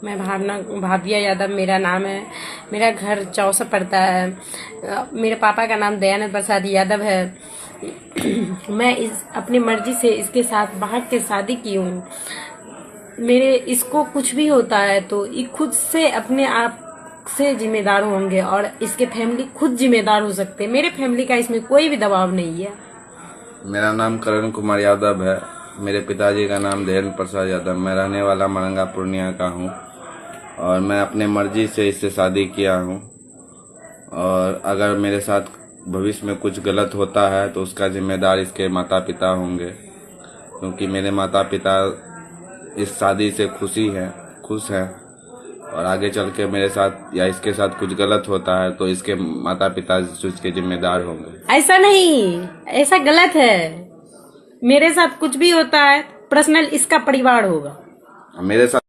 मैं भाविया यादव मेरा नाम है। मेरा घर चौसा पड़ता है। मेरे पापा का नाम दयानंद प्रसाद यादव है। मैं अपनी मर्जी से इसके साथ बाहर से शादी की हूँ। मेरे इसको कुछ भी होता है तो ये खुद से अपने आप से जिम्मेदार होंगे और इसके फैमिली खुद जिम्मेदार हो सकते हैं। मेरे फैमिली का इसमें कोई भी दबाव नहीं है। मेरा नाम करण कुमार यादव है। मेरे पिताजी का नाम दयानंद प्रसाद यादव। मैं रहने वाला मरंगा पूर्णिया का हूँ और मैं अपने मर्जी से इससे शादी किया हूँ। और अगर मेरे साथ भविष्य में कुछ गलत होता है तो उसका जिम्मेदार इसके माता पिता होंगे, क्योंकि मेरे माता पिता इस शादी से खुश हैं और आगे चल के मेरे साथ या इसके साथ कुछ गलत होता है तो इसके माता पिता उसके जिम्मेदार होंगे। ऐसा नहीं, ऐसा गलत है। मेरे साथ कुछ भी होता है पर्सनल इसका परिवार होगा। मेरे साथ